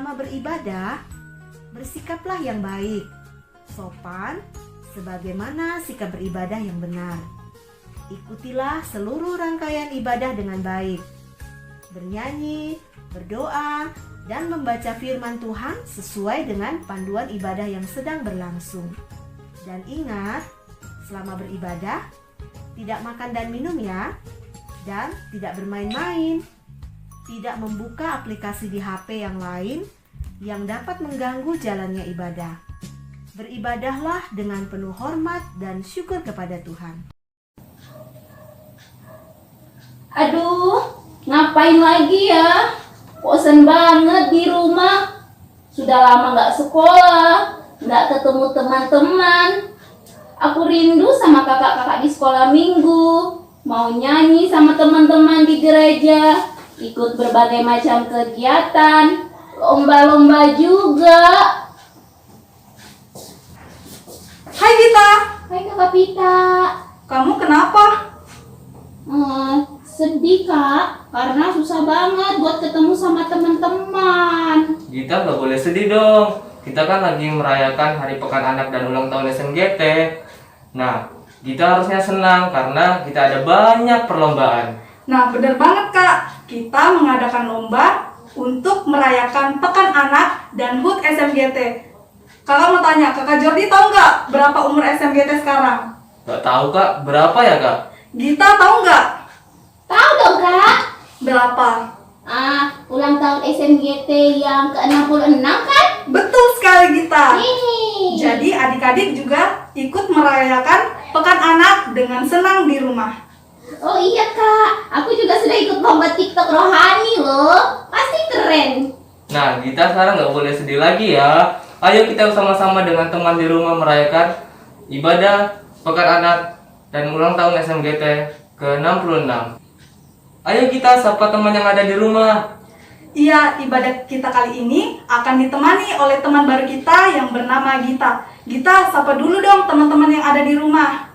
selama beribadah, bersikaplah yang baik, sopan, sebagaimana sikap beribadah yang benar. Ikutilah seluruh rangkaian ibadah dengan baik, bernyanyi, berdoa, dan membaca firman Tuhan sesuai dengan panduan ibadah yang sedang berlangsung. Dan ingat, selama beribadah, tidak makan dan minum ya, dan tidak bermain-main, tidak membuka aplikasi di HP yang lain yang dapat mengganggu jalannya ibadah. Beribadahlah dengan penuh hormat dan syukur kepada Tuhan. Aduh, ngapain lagi ya? Bosan banget di rumah. Sudah lama gak sekolah, gak ketemu teman-teman. Aku rindu sama kakak-kakak di sekolah minggu. Mau nyanyi sama teman-teman di gereja, ikut berbagai macam kegiatan, lomba-lomba juga. Hai Gita, Hai Kakak Pita. kamu kenapa? Sedih Kak, karena susah banget buat ketemu sama teman-teman. Kita nggak boleh sedih dong. Kita kan lagi merayakan Hari Pekan Anak dan ulang tahun SMGT. Nah, kita harusnya senang karena kita ada banyak perlombaan. Nah bener banget Kak, kita mengadakan lomba untuk merayakan Pekan Anak dan HUT SMGT. Kakak mau tanya, Kakak Jordi tahu nggak berapa umur SMGT sekarang? Nggak tahu Kak, berapa ya Kak? Gita tahu nggak Tahu dong Kak? berapa? Ulang tahun SMGT yang ke-66 kan? Betul sekali Gita. Nih. Jadi adik-adik juga ikut merayakan Pekan Anak dengan senang di rumah. Oh iya Kak, aku juga sudah ikut lomba TikTok rohani loh. Pasti keren. Nah, kita sekarang nggak boleh sedih lagi ya. Ayo kita sama-sama dengan teman di rumah merayakan ibadah Pekan Anak dan ulang tahun SMGT ke-66. Ayo kita sapa teman yang ada di rumah. Iya, ibadah kita kali ini akan ditemani oleh teman baru kita yang bernama Gita. Gita, sapa dulu dong teman-teman yang ada di rumah.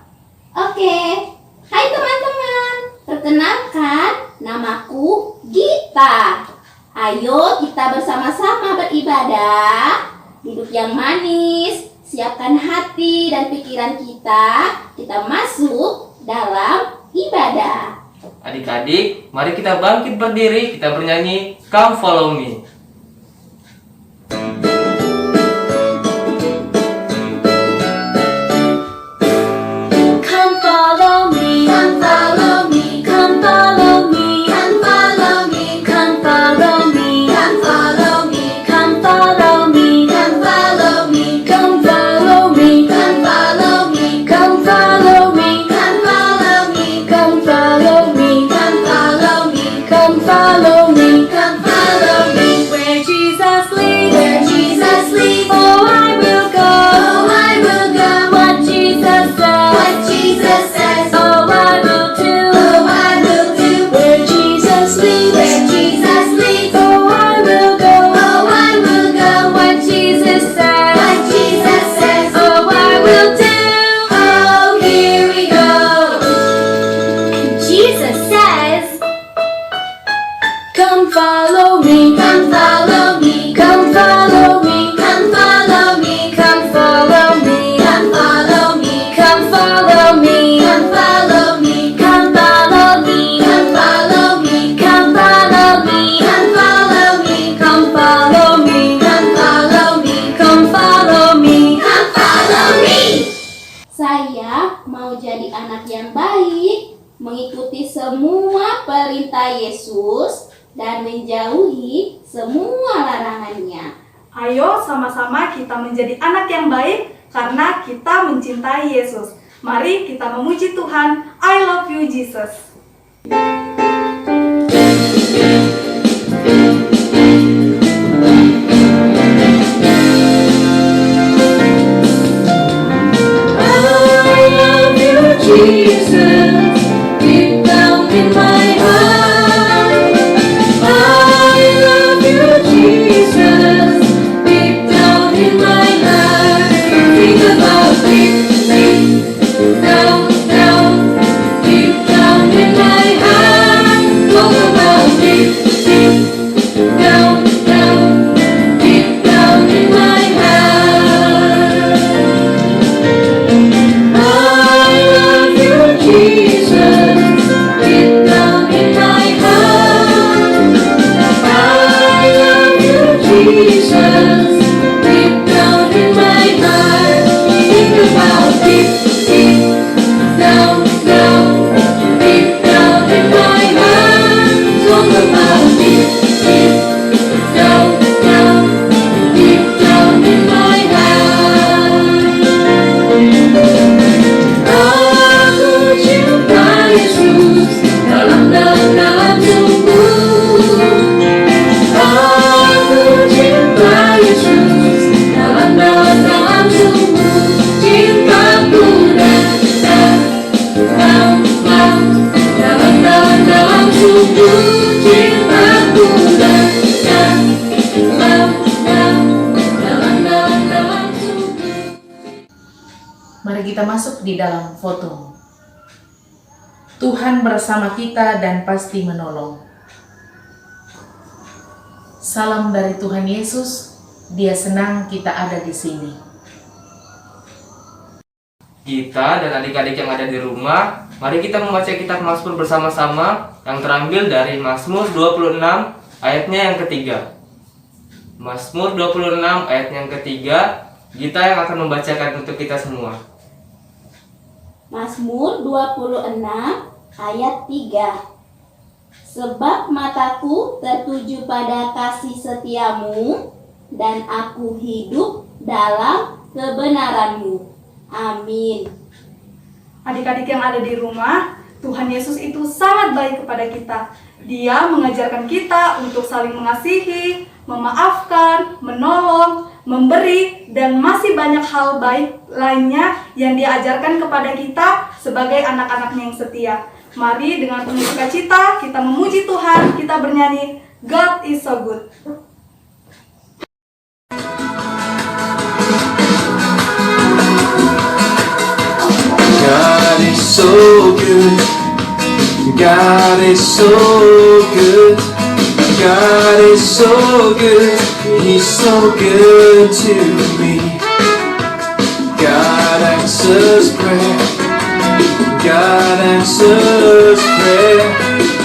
Oke. Hai teman-teman. Perkenalkan, namaku Gita. Ayo kita bersama-sama beribadah. Hidup yang manis. Siapkan hati dan pikiran kita. Kita masuk dalam ibadah. Adik-adik, mari kita bangkit berdiri, kita bernyanyi Come Follow Me. Come follow me, come follow me, come follow me, come follow me, come follow me, come follow me, come follow me, come follow me, come follow me, come follow me, come follow me, come follow me, come follow me, come follow me, come follow me, come follow me. Where Jesus leads, oh I will go, what Jesus says, oh I will do, where Jesus leads, oh I will go, what Jesus says, oh I will do, oh here we go. Jesus says, come follow me, come follow me, come follow me, come follow me, come follow me, come follow me, come follow me, come follow me, come follow me, come follow me, come follow me, come follow me, come follow me, come follow me, come follow me, come follow me. Saya mau jadi anak yang baik, mengikuti semua perintah Yesus dan menjauhi semua larangannya. Ayo sama-sama kita menjadi anak yang baik karena kita mencintai Yesus. Mari kita memuji Tuhan. I love you Jesus. I love you, Jesus, deep down in my heart. I love you, Jesus, deep down in my heart. Think about deep down, deep down in my heart. Talk about deep down, deep Mari kita masuk di dalam foto. Tuhan bersama kita dan pasti menolong. Salam dari Tuhan Yesus, Dia senang kita ada di sini. Kita dan adik-adik yang ada di rumah, mari kita membaca kitab Mazmur bersama-sama yang terambil dari Mazmur 26 ayatnya yang ketiga. Mazmur 26 ayatnya yang ketiga, Gita yang akan membacakan untuk kita semua. Mazmur 26 ayat 3. Sebab mataku tertuju pada kasih setiamu, dan aku hidup dalam kebenaranmu. Amin. Adik-adik yang ada di rumah, Tuhan Yesus itu sangat baik kepada kita. Dia mengajarkan kita untuk saling mengasihi, memaafkan, menolong, memberi, dan masih banyak hal baik lainnya yang Dia ajarkan kepada kita sebagai anak-anaknya yang setia. Mari dengan penuh sukacita kita memuji Tuhan, kita bernyanyi God is so good. God is so good. God is so good. God is so good. He's so good to me. God answers prayer. God answers prayer.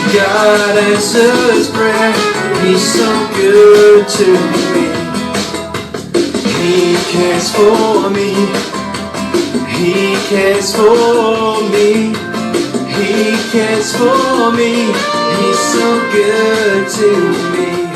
God answers prayer. He's so good to me. He cares for me. He cares for me. He cares for me. He's so good to me.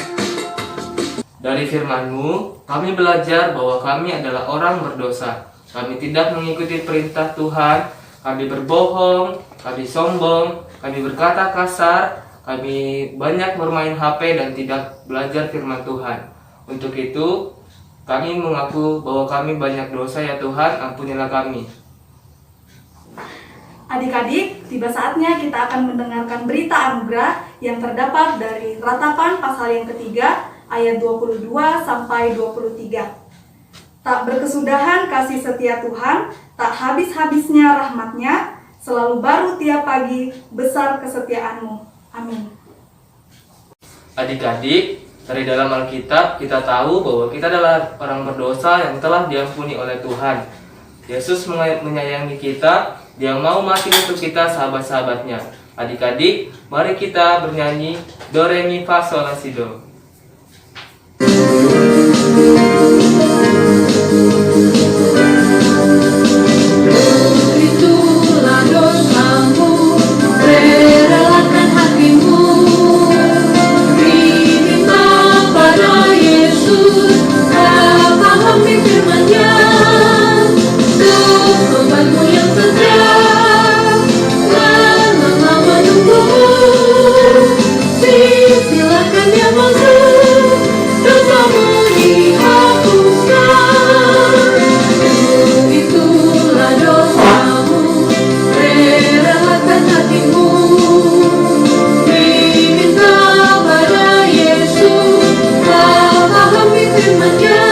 Dari firman-Mu, kami belajar bahwa kami adalah orang berdosa. Kami tidak mengikuti perintah Tuhan. Kami berbohong, kami sombong, kami berkata kasar, kami banyak bermain HP dan tidak belajar firman Tuhan. Untuk itu, kami mengaku bahwa kami banyak dosa ya Tuhan, ampunilah kami. Adik-adik, tiba saatnya kita akan mendengarkan berita anugerah yang terdapat dari Ratapan pasal yang ketiga, ayat 22 sampai 23. Tak berkesudahan kasih setia Tuhan, tak habis-habisnya rahmat-Nya, selalu baru tiap pagi, besar kesetiaan-Mu. Amin. Adik-adik, dari dalam Alkitab kita tahu bahwa kita adalah orang berdosa yang telah diampuni oleh Tuhan. Yesus menyayangi kita, Dia mau mati untuk kita sahabat-sahabatnya. Adik-adik, mari kita bernyanyi Do, Re, Mi, Fa, Sol, La, Si, Do. Itulah dosamu, relakan hatimu, diminta pada Yesus, pahami firman-Nya, untuk obatmu yang setia, dan lama menunggu, silakan Dia masuk, dosamu dihapuskan. Itulah dosamu, relakan hatimu, diminta pada Yesus, pahami firman-Nya,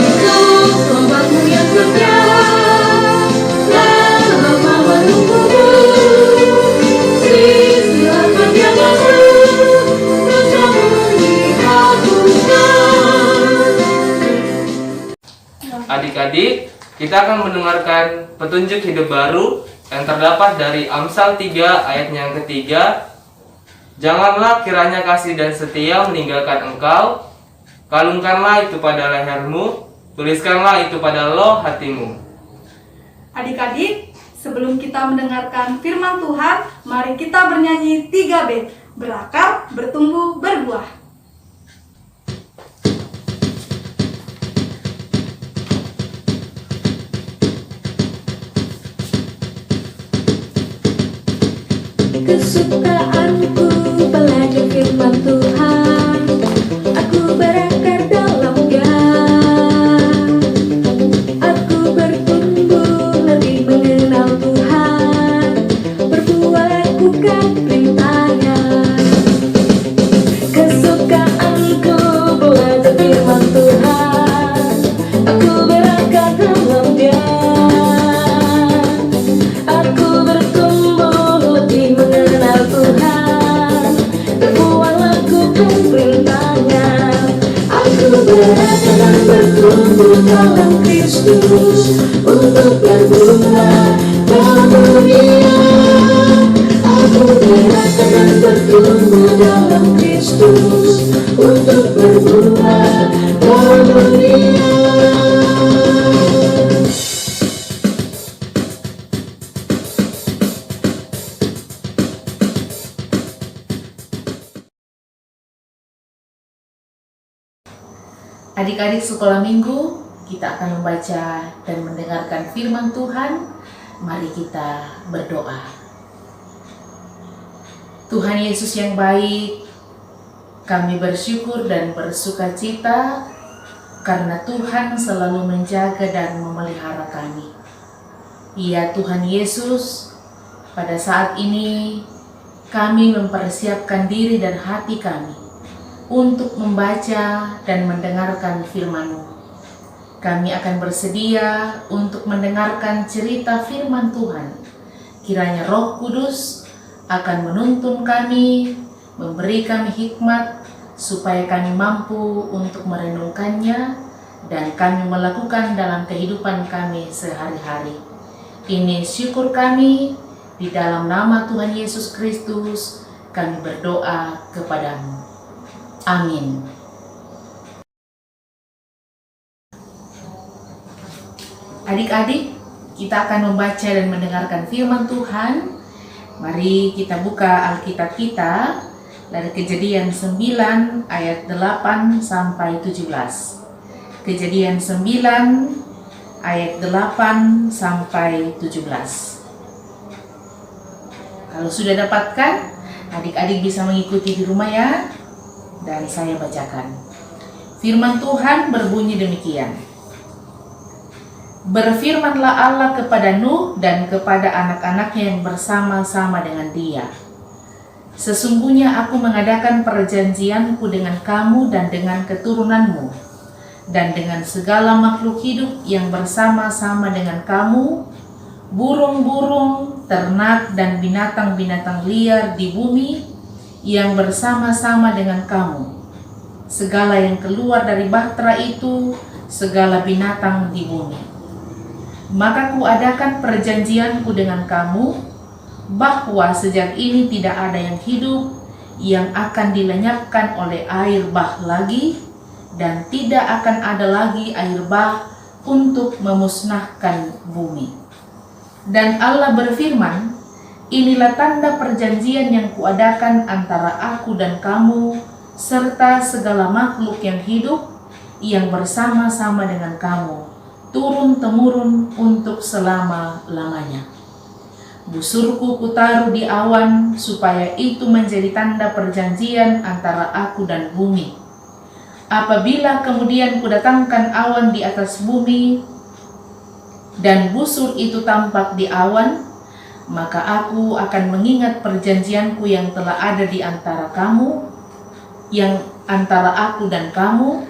untuk obatmu yang setia, dan lama menunggu, silakan Dia masuk, dosamu dihapuskan. Adik-adik, kita akan mendengarkan petunjuk hidup baru yang terdapat dari Amsal 3 ayatnya yang ketiga. Janganlah kiranya kasih dan setia meninggalkan engkau, kalungkanlah itu pada lehermu, tuliskanlah itu pada loh hatimu. Adik-adik, sebelum kita mendengarkan firman Tuhan, mari kita bernyanyi 3B, berakar, bertumbuh, berbuah. Kesukaanku belajar firman Tuhan, aku berakar dalam-Nya, aku bertumbuh lebih mengenal Tuhan, berbuah lakukan perintah-Nya. Kesukaanku belajar firman Tuhan, aku berakar dalam-Nya, bertumbuh dalam Kristus untuk berbunga dalam dunia. Aku merasa dan bertumbuh dalam Kristus untuk berbunga dalam dunia. Adik-adik sekolah minggu, kita akan membaca dan mendengarkan firman Tuhan. Mari kita berdoa. Tuhan Yesus yang baik, kami bersyukur dan bersuka cita karena Tuhan selalu menjaga dan memelihara kami. Ya Tuhan Yesus, pada saat ini kami mempersiapkan diri dan hati kami untuk membaca dan mendengarkan firman-Mu. Kami akan bersedia untuk mendengarkan cerita firman Tuhan. Kiranya Roh Kudus akan menuntun kami, memberi kami hikmat, supaya kami mampu untuk merenungkannya dan kami melakukan dalam kehidupan kami sehari-hari. Ini syukur kami, di dalam nama Tuhan Yesus Kristus kami berdoa kepadamu. Amin. Adik-adik, kita akan membaca dan mendengarkan firman Tuhan. Mari kita buka Alkitab kita dari Kejadian 9 ayat 8 sampai 17. Kejadian 9 ayat 8 sampai 17. Kalau sudah dapatkan, adik-adik bisa mengikuti di rumah ya. Dan saya bacakan. Firman Tuhan berbunyi demikian. Berfirmanlah Allah kepada Nuh dan kepada anak-anaknya yang bersama-sama dengan dia. Sesungguhnya aku mengadakan perjanjianku dengan kamu dan dengan keturunanmu, dan dengan segala makhluk hidup yang bersama-sama dengan kamu, burung-burung, ternak, dan binatang-binatang liar di bumi, yang bersama-sama dengan kamu, segala yang keluar dari bahtera itu, segala binatang di bumi. Maka kuadakan perjanjianku dengan kamu, bahwa sejak ini tidak ada yang hidup yang akan dilenyapkan oleh air bah lagi, dan tidak akan ada lagi air bah untuk memusnahkan bumi. Dan Allah berfirman, inilah tanda perjanjian yang kuadakan antara aku dan kamu, serta segala makhluk yang hidup yang bersama-sama dengan kamu, turun-temurun untuk selama-lamanya. Busurku kutaruh di awan, supaya itu menjadi tanda perjanjian antara aku dan bumi. Apabila kemudian kudatangkan awan di atas bumi, dan busur itu tampak di awan, maka aku akan mengingat perjanjianku yang telah ada di antara kamu, yang antara aku dan kamu,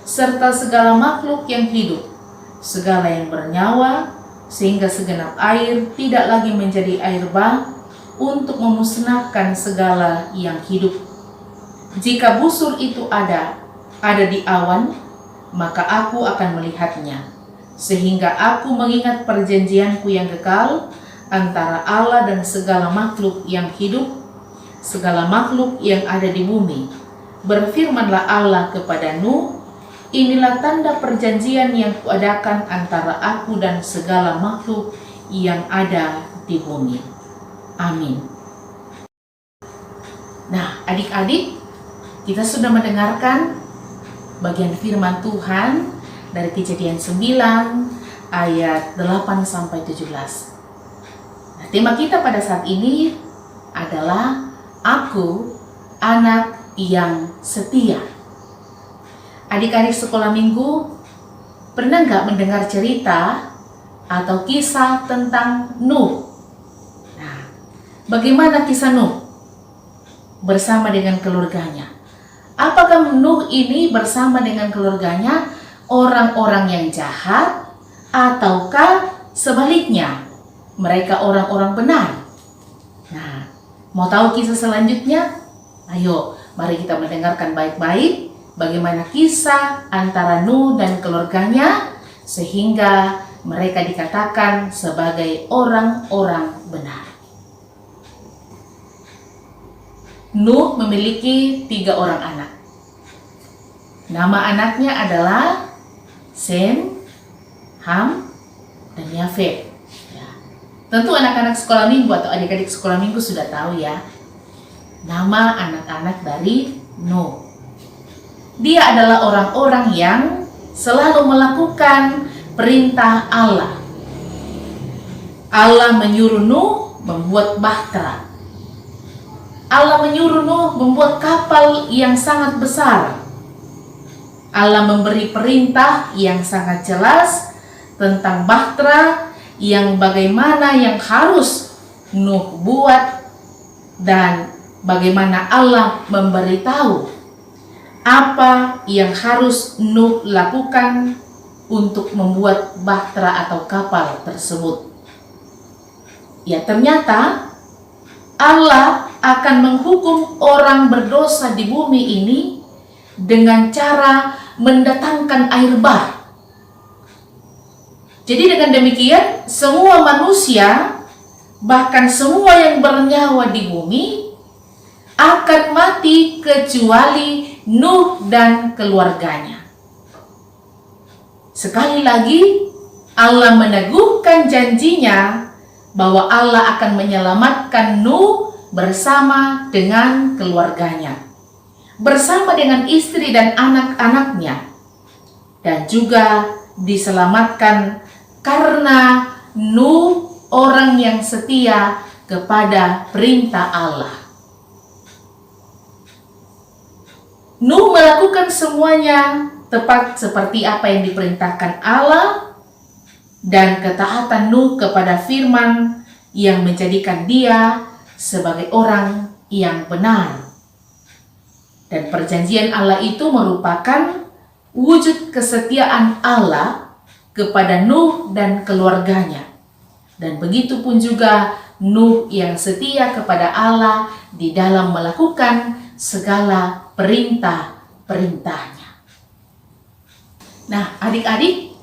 serta segala makhluk yang hidup, segala yang bernyawa, sehingga segenap air tidak lagi menjadi air bah untuk memusnahkan segala yang hidup. Jika busur itu ada di awan, maka aku akan melihatnya, sehingga aku mengingat perjanjianku yang kekal antara Allah dan segala makhluk yang hidup, segala makhluk yang ada di bumi. Berfirmanlah Allah kepada Nuh, inilah tanda perjanjian yang kuadakan antara aku dan segala makhluk yang ada di bumi. Amin. Nah, adik-adik, kita sudah mendengarkan bagian firman Tuhan dari Kejadian 9 ayat 8 sampai 17. Tema kita pada saat ini adalah aku anak yang setia. Adik-adik sekolah minggu, pernah nggak mendengar cerita atau kisah tentang Nuh? Nah, bagaimana kisah Nuh bersama dengan keluarganya? Apakah Nuh ini bersama dengan keluarganya orang-orang yang jahat, ataukah sebaliknya? Mereka orang-orang benar. Nah, mau tahu kisah selanjutnya? Ayo, mari kita mendengarkan baik-baik bagaimana kisah antara Nuh dan keluarganya sehingga mereka dikatakan sebagai orang-orang benar. Nuh memiliki 3 orang anak. Nama anaknya adalah Sem, Ham, dan Yafet. Ya. Tentu anak-anak sekolah minggu atau adik-adik sekolah minggu sudah tahu ya nama anak-anak dari Nuh. Dia adalah orang-orang yang selalu melakukan perintah Allah. Allah menyuruh Nuh membuat bahtera. Allah menyuruh Nuh membuat kapal yang sangat besar. Allah memberi perintah yang sangat jelas tentang bahtera yang bagaimana yang harus Nuh buat dan bagaimana Allah memberitahu apa yang harus Nuh lakukan untuk membuat bahtera atau kapal tersebut. Ya, ternyata Allah akan menghukum orang berdosa di bumi ini dengan cara mendatangkan air bah. Jadi dengan demikian semua manusia, bahkan semua yang bernyawa di bumi akan mati kecuali Nuh dan keluarganya. Sekali lagi Allah meneguhkan janjinya bahwa Allah akan menyelamatkan Nuh bersama dengan keluarganya, bersama dengan istri dan anak-anaknya, dan juga diselamatkan karena Nuh orang yang setia kepada perintah Allah. Nuh melakukan semuanya tepat seperti apa yang diperintahkan Allah, dan ketaatan Nuh kepada firman yang menjadikan dia sebagai orang yang benar. Dan perjanjian Allah itu merupakan wujud kesetiaan Allah kepada Nuh dan keluarganya. Dan begitu pun juga Nuh yang setia kepada Allah di dalam melakukan segala perintah-perintahnya. Nah, adik-adik,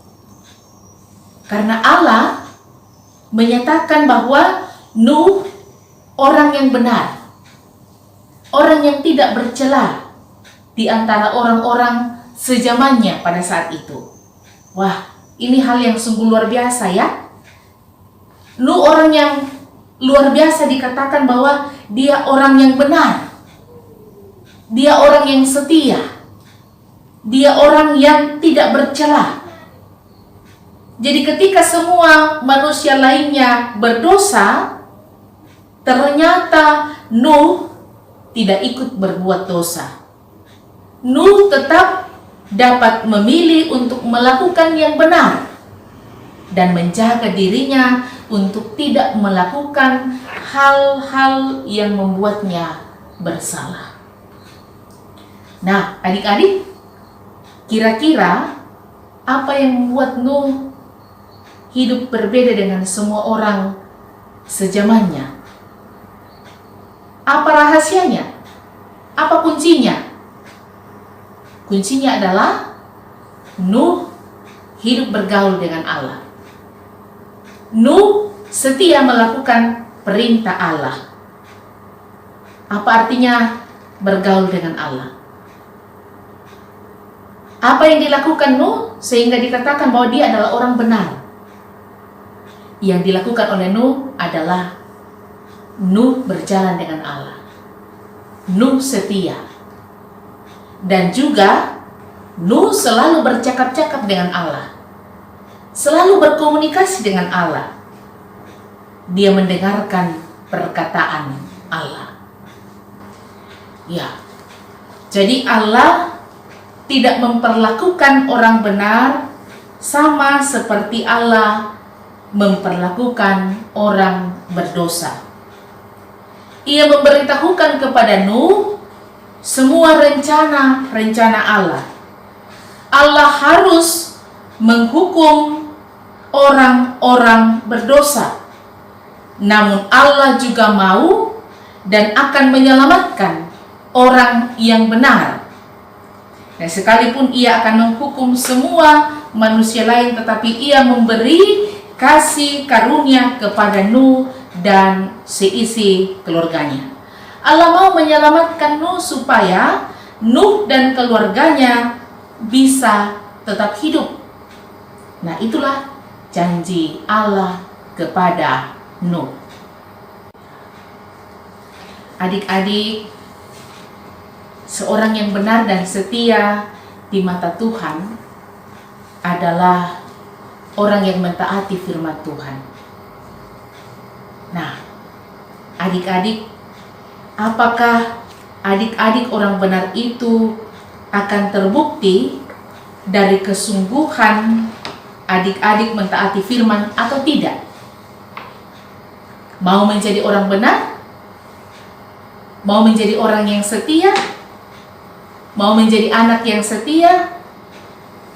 karena Allah menyatakan bahwa Nuh orang yang benar, orang yang tidak bercela di antara orang-orang sezamannya pada saat itu. Wah, ini hal yang sungguh luar biasa ya. Nuh orang yang luar biasa, dikatakan bahwa dia orang yang benar. Dia orang yang setia. Dia orang yang tidak bercela. Jadi ketika semua manusia lainnya berdosa, ternyata Nuh tidak ikut berbuat dosa. Nuh tetap dapat memilih untuk melakukan yang benar dan menjaga dirinya untuk tidak melakukan hal-hal yang membuatnya bersalah. Nah, adik-adik, kira-kira apa yang membuat Nuh hidup berbeda dengan semua orang sezamannya? Apa rahasianya? Apa kuncinya? Kuncinya adalah Nuh hidup bergaul dengan Allah. Nuh setia melakukan perintah Allah. Apa artinya bergaul dengan Allah? Apa yang dilakukan Nuh sehingga dikatakan bahwa dia adalah orang benar? Yang dilakukan oleh Nuh adalah Nuh berjalan dengan Allah. Nuh setia. Dan juga Nuh selalu bercakap-cakap dengan Allah. Selalu berkomunikasi dengan Allah. Dia mendengarkan perkataan Allah. Ya. Jadi Allah tidak memperlakukan orang benar sama seperti Allah memperlakukan orang berdosa. Ia memberitahukan kepada Nuh semua rencana Allah. Allah harus menghukum orang-orang berdosa. Namun Allah juga mau dan akan menyelamatkan orang yang benar. Dan sekalipun ia akan menghukum semua manusia lain, tetapi ia memberi kasih karunia kepada Nuh dan seisi keluarganya. Allah mau menyelamatkan Nuh supaya Nuh dan keluarganya bisa tetap hidup. Nah, itulah janji Allah kepada Nuh. Adik-adik, seorang yang benar dan setia di mata Tuhan adalah orang yang mentaati firman Tuhan. Nah, adik-adik, apakah adik-adik orang benar itu akan terbukti dari kesungguhan adik-adik mentaati firman atau tidak? Mau menjadi orang benar? Mau menjadi orang yang setia? Mau menjadi anak yang setia?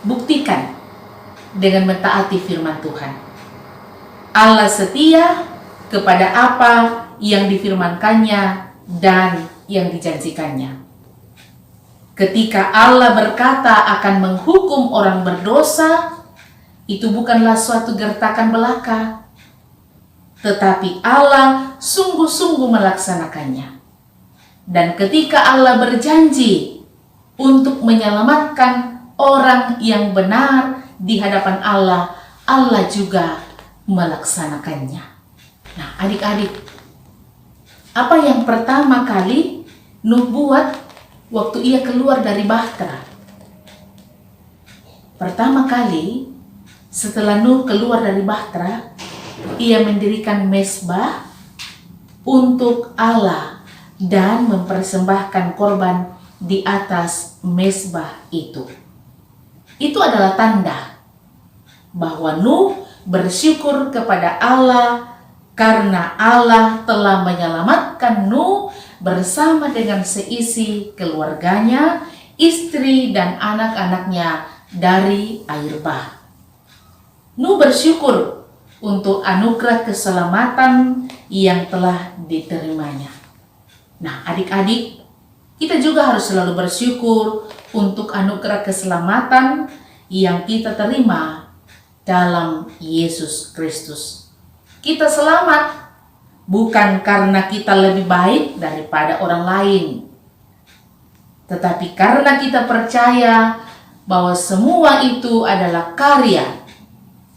Buktikan dengan mentaati firman Tuhan. Allah setia kepada apa yang difirmankannya dan yang dijanjikannya. Ketika Allah berkata akan menghukum orang berdosa, itu bukanlah suatu gertakan belaka, tetapi Allah sungguh-sungguh melaksanakannya. Dan ketika Allah berjanji untuk menyelamatkan orang yang benar di hadapan Allah, Allah juga melaksanakannya. Nah, adik-adik, apa yang pertama kali Nuh buat waktu ia keluar dari bahtera? Pertama kali setelah Nuh keluar dari bahtera, ia mendirikan mezbah untuk Allah dan mempersembahkan korban di atas mezbah itu. Itu adalah tanda bahwa Nuh bersyukur kepada Allah karena Allah telah menyelamatkan Nuh bersama dengan seisi keluarganya, istri dan anak-anaknya dari air bah. Nuh bersyukur untuk anugerah keselamatan yang telah diterimanya. Nah, adik-adik, kita juga harus selalu bersyukur untuk anugerah keselamatan yang kita terima dalam Yesus Kristus. Kita selamat bukan karena kita lebih baik daripada orang lain, tetapi karena kita percaya bahwa semua itu adalah karya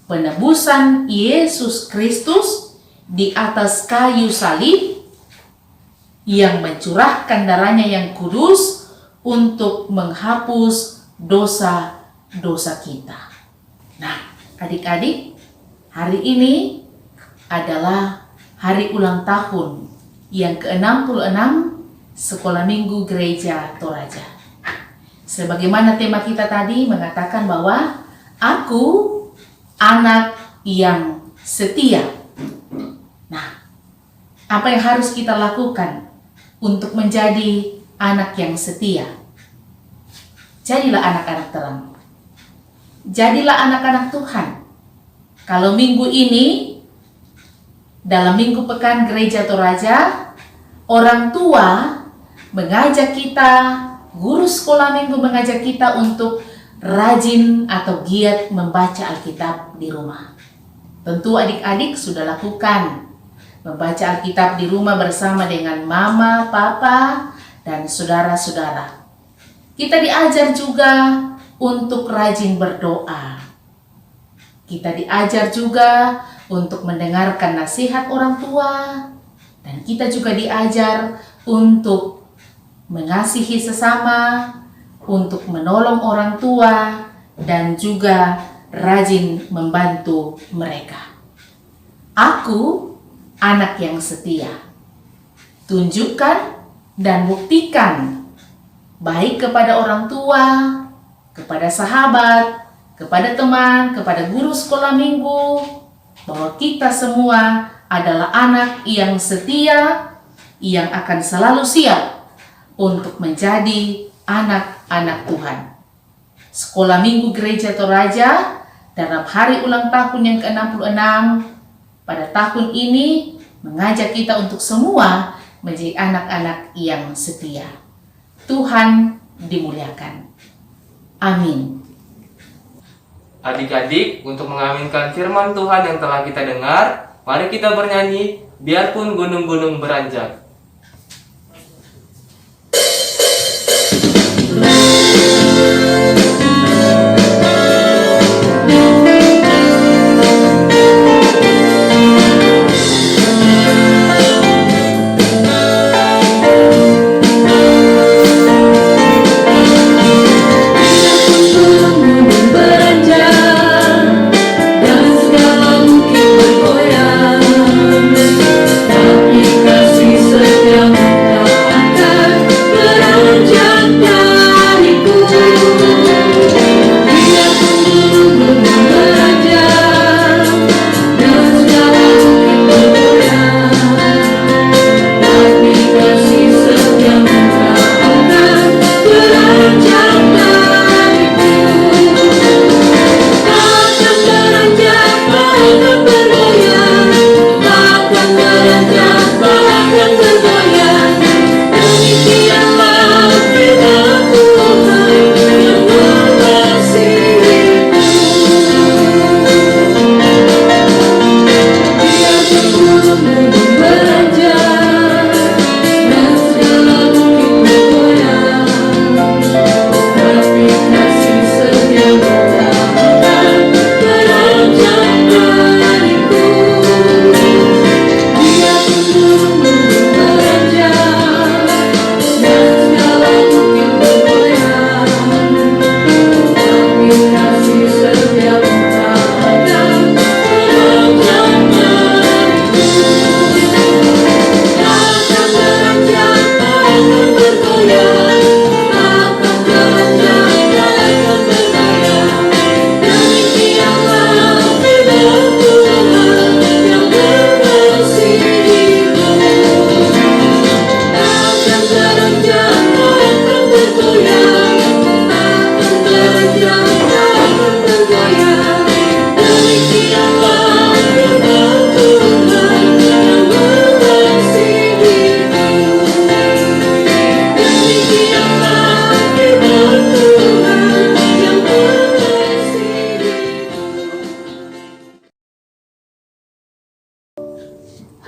penebusan Yesus Kristus di atas kayu salib yang mencurahkan darahnya yang kudus untuk menghapus dosa-dosa kita. Nah, adik-adik, hari ini adalah hari ulang tahun yang ke-66 Sekolah Minggu Gereja Toraja. Sebagaimana tema kita tadi mengatakan bahwa aku anak yang setia. Nah, apa yang harus kita lakukan untuk menjadi anak yang setia? Jadilah anak-anak terang. Jadilah anak-anak Tuhan. Kalau minggu ini, dalam minggu pekan Gereja Toraja, orang tua mengajak kita, guru sekolah minggu mengajak kita untuk rajin atau giat membaca Alkitab di rumah. Tentu adik-adik sudah lakukan membaca Alkitab di rumah bersama dengan mama, papa, dan saudara-saudara. Kita diajar juga untuk rajin berdoa. Kita diajar juga untuk mendengarkan nasihat orang tua. Dan kita juga diajar untuk mengasihi sesama, untuk menolong orang tua, dan juga rajin membantu mereka. Aku anak yang setia. Tunjukkan dan buktikan baik kepada orang tua, kepada sahabat, kepada teman, kepada guru sekolah minggu, bahwa kita semua adalah anak yang setia, yang akan selalu siap untuk menjadi anak-anak Tuhan. Sekolah Minggu Gereja Toraja dalam hari ulang tahun yang ke-66 pada tahun ini mengajak kita untuk semua menjadi anak-anak yang setia. Tuhan dimuliakan. Amin. Adik-adik, untuk mengaminkan firman Tuhan yang telah kita dengar, mari kita bernyanyi, biarpun gunung-gunung beranjak. Dan segala bukit bergoyang, tapi kasih setiamu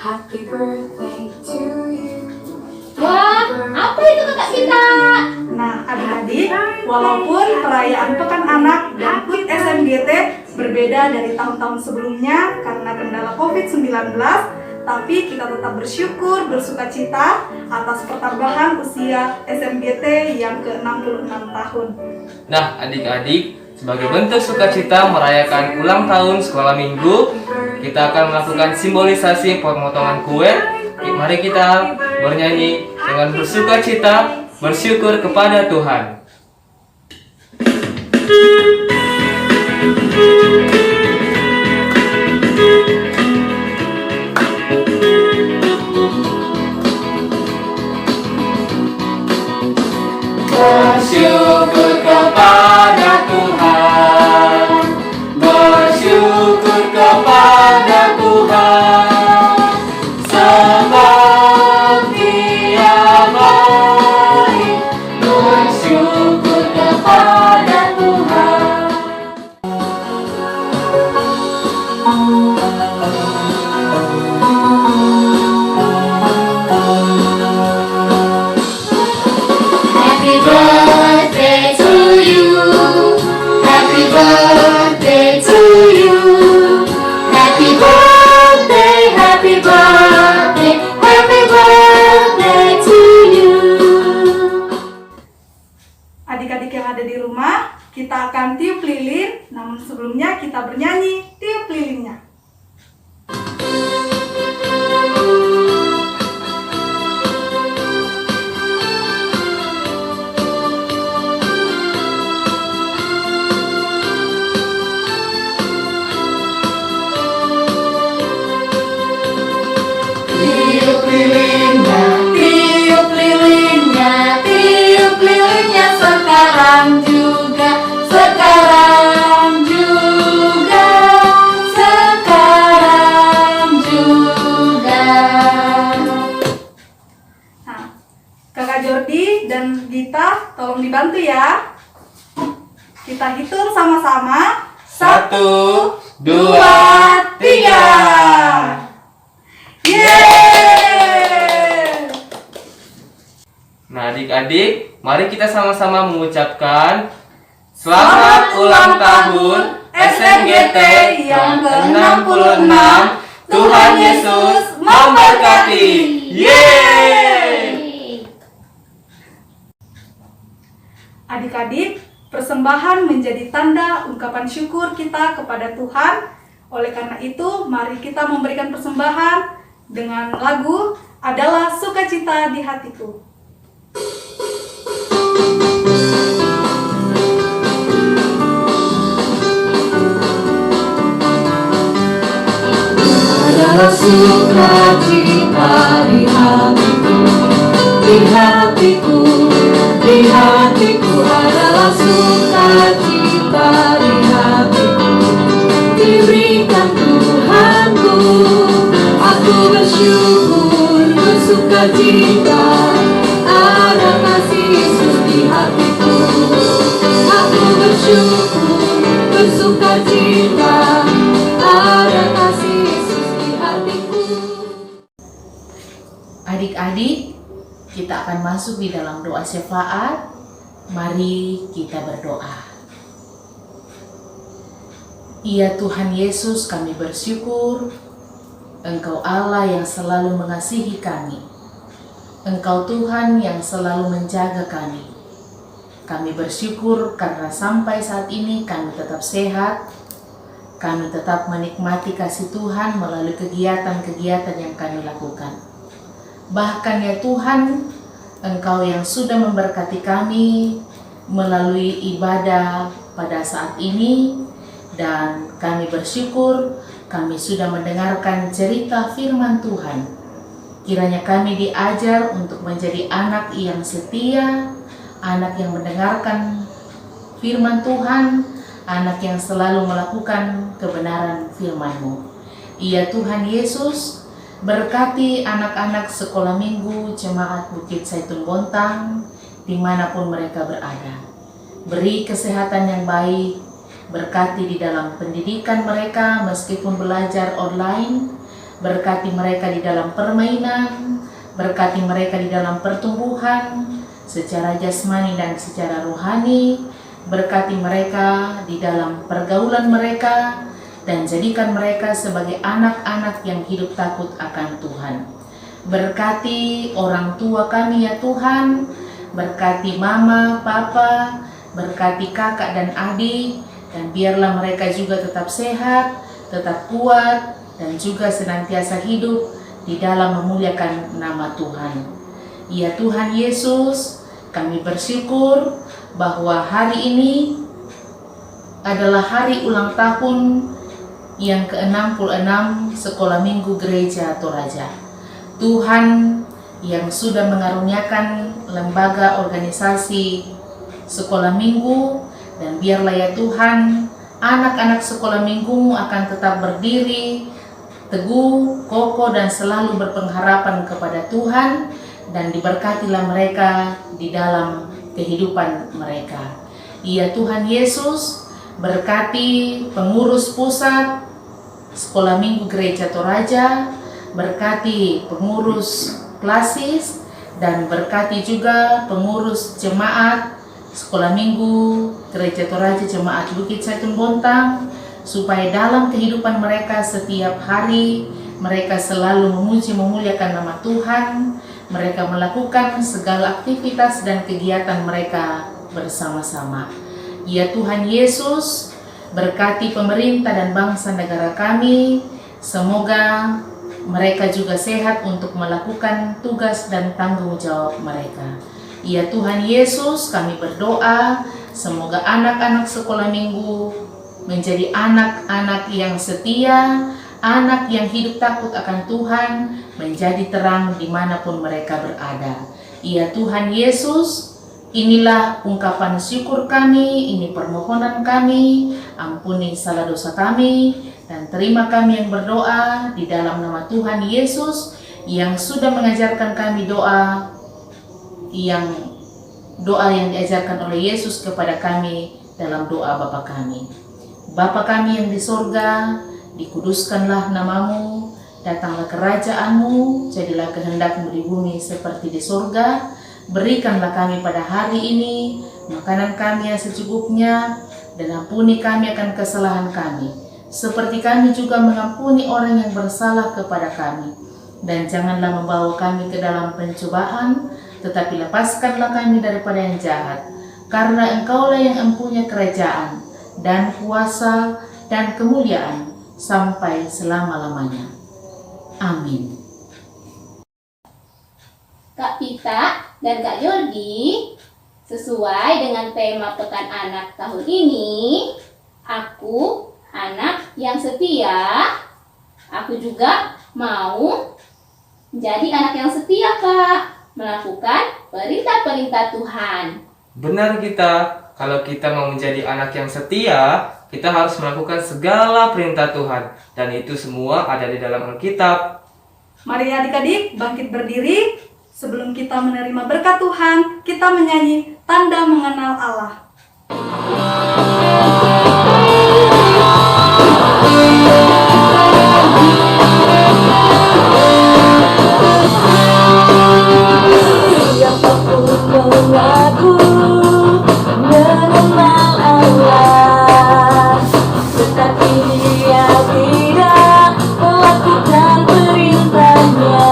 Happy birthday to you. Wah, apa itu kakak kita? Nah, adik-adik, walaupun perayaan Pekan Anak dan HUT SMGT berbeda dari tahun-tahun sebelumnya karena kendala COVID-19, tapi kita tetap bersyukur, bersukacita atas pertambahan usia SMGT yang ke-66 tahun. Nah, adik-adik, sebagai bentuk sukacita merayakan ulang tahun sekolah minggu, kita akan melakukan simbolisasi pemotongan kue. Mari kita bernyanyi dengan bersukacita, bersyukur kepada Tuhan. Bersyukur kepada Tuhan, bersyukur kepada Tuhan, sebab Dia baik. Bersyukur kepada Tuhan. Happy birthday to you. Happy birthday to you. Happy birthday, happy birthday, happy birthday to you. Adik-adik yang ada di rumah, kita akan tiup lilin, namun sebelumnya kita bernyanyi tiup lilinnya. Tiup lilinnya, tiup lilinnya, tiup lilinnya sekarang juga, sekarang juga. 2, 3. Yeay! Nah, adik-adik, mari kita sama-sama mengucapkan selamat ulang tahun SMGT yang ke-66. Tuhan Yesus memberkati. Yeay! Adik-adik, persembahan menjadi tanda ungkapan syukur kita kepada Tuhan. Oleh karena itu, mari kita memberikan persembahan dengan lagu Adalah Sukacita di Hatiku. Adalah sukacita di hatiku, di hatiku, di hatiku. Adalah sukacita di hatiku, diberikan Tuhanku. Aku bersyukur, bersukacita, ada kasih Yesus di hatiku. Aku bersyukur, bersukacita, ada kasih Yesus di hatiku. Adik-adik, kita akan masuk di dalam doa syafaat. Mari kita berdoa. Ya Tuhan Yesus, kami bersyukur Engkau Allah yang selalu mengasihi kami. Engkau Tuhan yang selalu menjaga kami. Kami bersyukur karena sampai saat ini kami tetap sehat. Kami tetap menikmati kasih Tuhan melalui kegiatan-kegiatan yang kami lakukan. Bahkan ya Tuhan, Engkau yang sudah memberkati kami melalui ibadah pada saat ini, dan kami bersyukur kami sudah mendengarkan cerita firman Tuhan. Kiranya kami diajar untuk menjadi anak yang setia, anak yang mendengarkan firman Tuhan, anak yang selalu melakukan kebenaran firman-Mu. Ya Tuhan Yesus, berkati anak-anak sekolah minggu Jemaat Bukit Zaitun Bontang dimanapun mereka berada. Beri kesehatan yang baik, berkati di dalam pendidikan mereka meskipun belajar online, berkati mereka di dalam permainan, berkati mereka di dalam pertumbuhan secara jasmani dan secara rohani, berkati mereka di dalam pergaulan mereka, dan jadikan mereka sebagai anak-anak yang hidup takut akan Tuhan. Berkati orang tua kami ya Tuhan, berkati mama, papa, berkati kakak dan adik, dan biarlah mereka juga tetap sehat, tetap kuat, dan juga senantiasa hidup di dalam memuliakan nama Tuhan. Ya Tuhan Yesus, kami bersyukur bahwa hari ini adalah hari ulang tahun yang ke-66 Sekolah Minggu Gereja Toraja. Tuhan yang sudah mengaruniakan lembaga organisasi sekolah minggu, dan biarlah ya Tuhan, anak-anak sekolah minggu akan tetap berdiri teguh, kokoh, dan selalu berpengharapan kepada Tuhan, dan diberkatilah mereka di dalam kehidupan mereka. Ya Tuhan Yesus, berkati pengurus pusat Sekolah Minggu Gereja Toraja, berkati pengurus klasis, dan berkati juga pengurus jemaat Sekolah Minggu Gereja Toraja Jemaat Bukit Zaitun Bontang, supaya dalam kehidupan mereka setiap hari mereka selalu memuji memuliakan nama Tuhan. Mereka melakukan segala aktivitas dan kegiatan mereka bersama-sama. Ya Tuhan Yesus, berkati pemerintah dan bangsa negara kami, semoga mereka juga sehat untuk melakukan tugas dan tanggung jawab mereka. Ya Tuhan Yesus, kami berdoa semoga anak-anak sekolah minggu menjadi anak-anak yang setia, anak yang hidup takut akan Tuhan, menjadi terang dimanapun mereka berada. Ya Tuhan Yesus, inilah ungkapan syukur kami, ini permohonan kami, ampuni salah dosa kami, dan terima kami yang berdoa di dalam nama Tuhan Yesus yang sudah mengajarkan kami doa yang diajarkan oleh Yesus kepada kami dalam doa Bapa kami. Bapa kami yang di sorga, dikuduskanlah namamu, datanglah kerajaanmu, jadilah kehendakmu di bumi seperti di sorga. Berikanlah kami pada hari ini makanan kami yang secukupnya, dan ampuni kami akan kesalahan kami, seperti kami juga mengampuni orang yang bersalah kepada kami. Dan janganlah membawa kami ke dalam pencobaan, tetapi lepaskanlah kami daripada yang jahat. Karena Engkaulah yang mempunyai kerajaan, dan kuasa, dan kemuliaan, sampai selama-lamanya. Amin. Kak Pita dan Kak Jordi, sesuai dengan tema Pekan Anak tahun ini, aku anak yang setia. Aku juga mau menjadi anak yang setia, Kak, melakukan perintah-perintah Tuhan. Benar kita, kalau kita mau menjadi anak yang setia, kita harus melakukan segala perintah Tuhan. Dan itu semua ada di dalam Alkitab. Mari adik-adik bangkit berdiri. Sebelum kita menerima berkat Tuhan, kita menyanyi tanda mengenal Allah. Siapapun mengaku mengenal Allah, tetapi dia tidak melakukan perintahnya.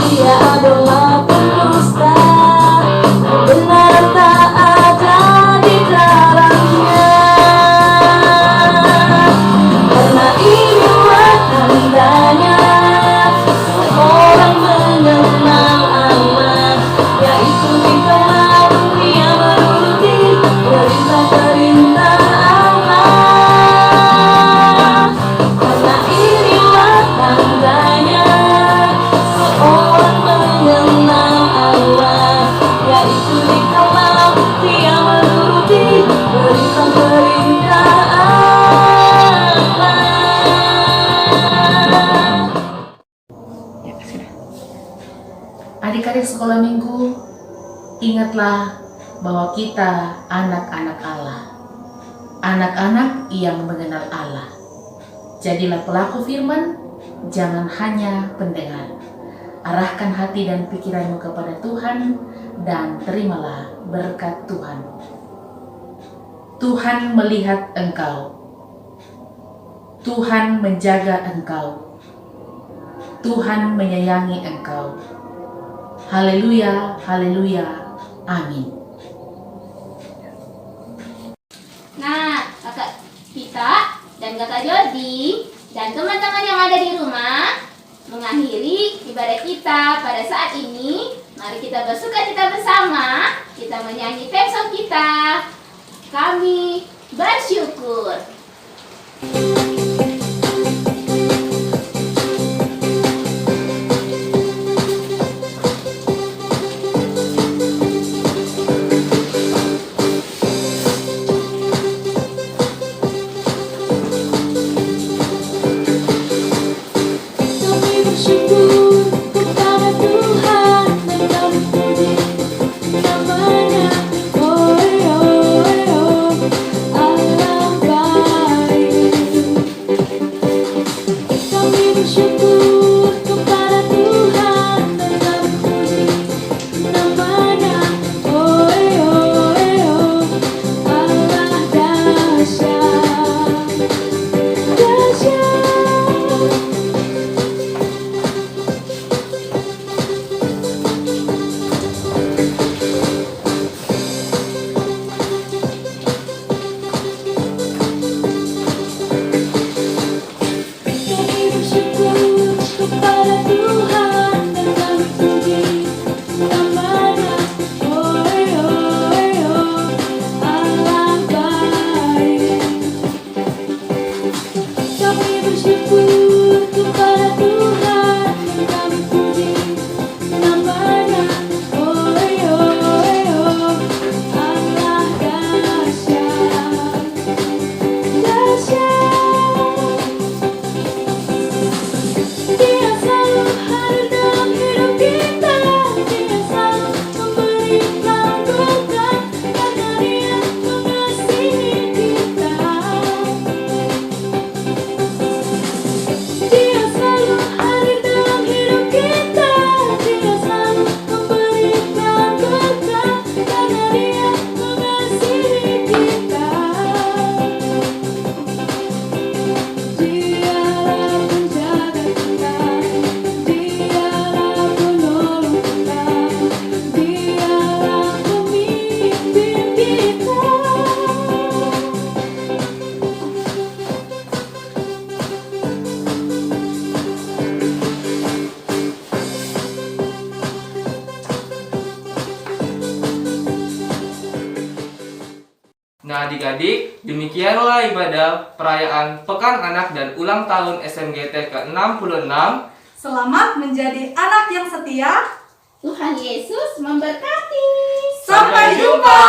Dia adalah pendusta, benar tak ada di dalamnya. Karena inilah tandanya orang mengenal Allah, yaitu jikalau dia menuruti perintah-perintah Allah. Karena inilah tandanya seorang mengenal Allah, yaitu jikalau dia menuruti perintah-perintah Allah. Adik-adik sekolah minggu, ingatlah bahwa kita anak-anak Allah, anak-anak yang mengenal Allah. Jadilah pelaku firman, jangan hanya pendengar. Arahkan hati dan pikiranmu kepada Tuhan, dan terimalah berkat Tuhan. Tuhan melihat engkau, Tuhan menjaga engkau, Tuhan menyayangi engkau. Haleluya, haleluya, amin. Nah, Kakak Pita dan Kakak Jordi dan teman-teman yang ada di rumah mengakhiri ibadah kita pada saat ini. Mari kita bersukacita bersama, kita menyanyi theme song kita. Kami bersyukur. Kami bersyukur kepada Tuhan dan kami puji namanya. Oh, oh, oh, Allah baik. Kami bersyukur kepada Tuhan dan kami puji namanya. Oh, oh, oh, Allah dahsyat, dahsyat. Kami bersyukur kepada Tuhan dan kami puji namanya. Oh, oh, oh, Allah baik. Kami bersyukur kepada Tuhan dan kami puji namanya. Oh, oh, oh, Allah dahsyat, dahsyat. Dia selalu hadir dalam hidup kita. Dia selalu memberi berkat karena Dia mengasihi kita. Nah adik-adik, demikianlah ibadah perayaan Pekan Anak dan ulang tahun SMGT ke-66. Selamat menjadi anak yang setia. Tuhan Yesus memberkati. Sampai jumpa.